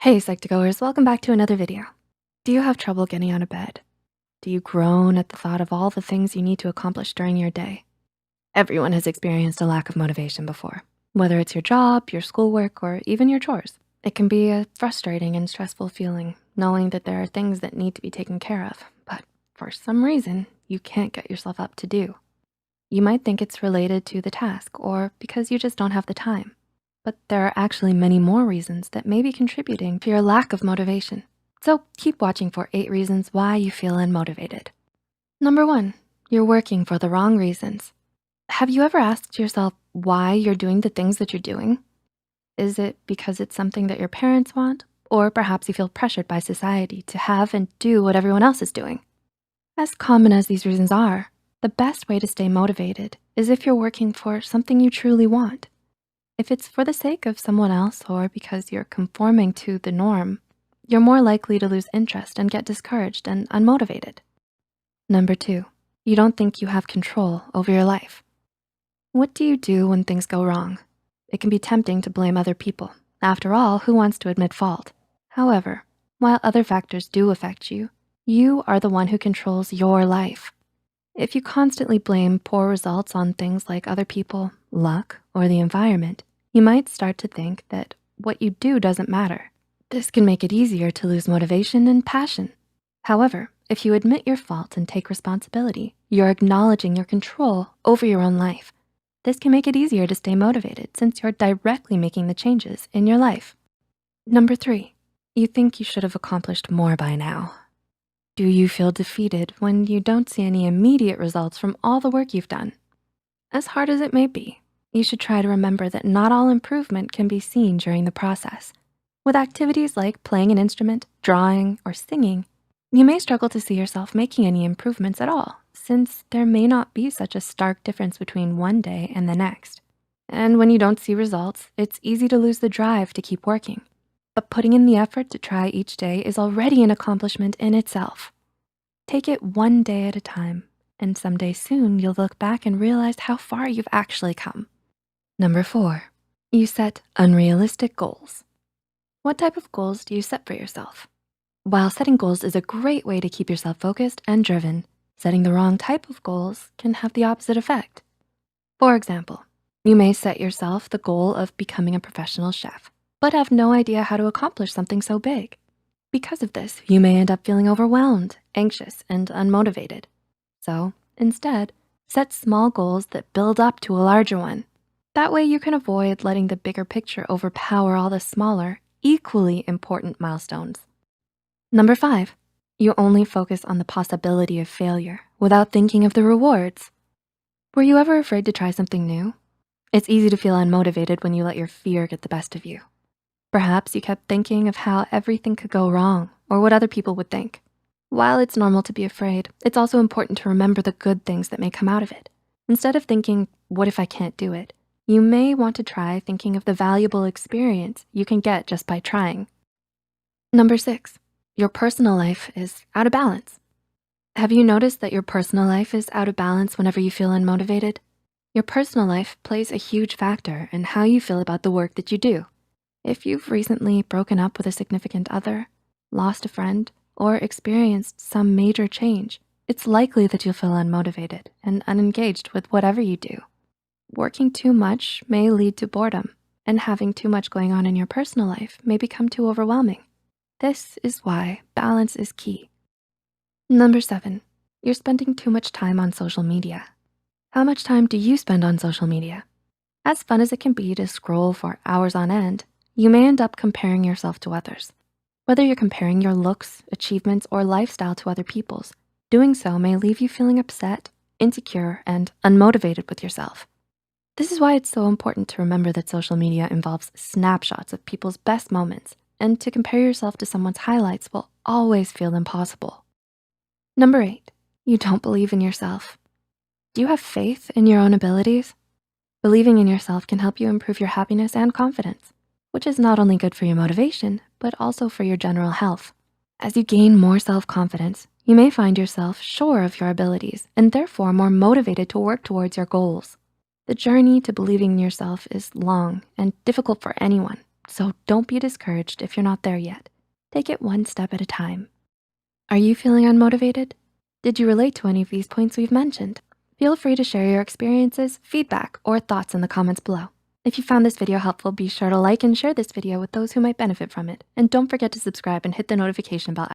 Hey Psych2Goers, welcome back to another video. Do you have trouble getting out of bed? Do you groan at the thought of all the things you need to accomplish during your day? Everyone has experienced a lack of motivation before, whether it's your job, your schoolwork, or even your chores. It can be a frustrating and stressful feeling knowing that there are things that need to be taken care of, but for some reason, you can't get yourself up to do. You might think it's related to the task or because you just don't have the time. But there are actually many more reasons that may be contributing to your lack of motivation. So keep watching for 8 reasons why you feel unmotivated. Number 1, you're working for the wrong reasons. Have you ever asked yourself why you're doing the things that you're doing? Is it because it's something that your parents want? Or perhaps you feel pressured by society to have and do what everyone else is doing? As common as these reasons are, the best way to stay motivated is if you're working for something you truly want. If it's for the sake of someone else or because you're conforming to the norm, you're more likely to lose interest and get discouraged and unmotivated. Number 2, you don't think you have control over your life. What do you do when things go wrong? It can be tempting to blame other people. After all, who wants to admit fault? However, while other factors do affect you, you are the one who controls your life. If you constantly blame poor results on things like other people, luck, or the environment, you might start to think that what you do doesn't matter. This can make it easier to lose motivation and passion. However, if you admit your fault and take responsibility, you're acknowledging your control over your own life. This can make it easier to stay motivated since you're directly making the changes in your life. Number 3, you think you should have accomplished more by now. Do you feel defeated when you don't see any immediate results from all the work you've done? As hard as it may be, you should try to remember that not all improvement can be seen during the process. With activities like playing an instrument, drawing, or singing, you may struggle to see yourself making any improvements at all, since there may not be such a stark difference between one day and the next. And when you don't see results, it's easy to lose the drive to keep working. But putting in the effort to try each day is already an accomplishment in itself. Take it one day at a time, and someday soon you'll look back and realize how far you've actually come. Number 4, you set unrealistic goals. What type of goals do you set for yourself? While setting goals is a great way to keep yourself focused and driven, setting the wrong type of goals can have the opposite effect. For example, you may set yourself the goal of becoming a professional chef, but have no idea how to accomplish something so big. Because of this, you may end up feeling overwhelmed, anxious, and unmotivated. So instead, set small goals that build up to a larger one. That way you can avoid letting the bigger picture overpower all the smaller, equally important milestones. Number 5, you only focus on the possibility of failure without thinking of the rewards. Were you ever afraid to try something new? It's easy to feel unmotivated when you let your fear get the best of you. Perhaps you kept thinking of how everything could go wrong or what other people would think. While it's normal to be afraid, it's also important to remember the good things that may come out of it. Instead of thinking, what if I can't do it? You may want to try thinking of the valuable experience you can get just by trying. Number 6, your personal life is out of balance. Have you noticed that your personal life is out of balance whenever you feel unmotivated? Your personal life plays a huge factor in how you feel about the work that you do. If you've recently broken up with a significant other, lost a friend, or experienced some major change, it's likely that you'll feel unmotivated and unengaged with whatever you do. Working too much may lead to boredom, and having too much going on in your personal life may become too overwhelming. This is why balance is key. Number 7, you're spending too much time on social media. How much time do you spend on social media? As fun as it can be to scroll for hours on end, you may end up comparing yourself to others. Whether you're comparing your looks, achievements, or lifestyle to other people's, doing so may leave you feeling upset, insecure, and unmotivated with yourself. This is why it's so important to remember that social media involves snapshots of people's best moments, and to compare yourself to someone's highlights will always feel impossible. Number 8, you don't believe in yourself. Do you have faith in your own abilities? Believing in yourself can help you improve your happiness and confidence, which is not only good for your motivation, but also for your general health. As you gain more self-confidence, you may find yourself sure of your abilities and therefore more motivated to work towards your goals. The journey to believing in yourself is long and difficult for anyone, So don't be discouraged if you're not there yet. Take it one step at a time. Are you feeling unmotivated? Did you relate to any of these points we've mentioned? Feel free to share your experiences, feedback, or thoughts in the comments below. If you found this video helpful, be sure to like and share this video with those who might benefit from it. And don't forget to subscribe and hit the notification bell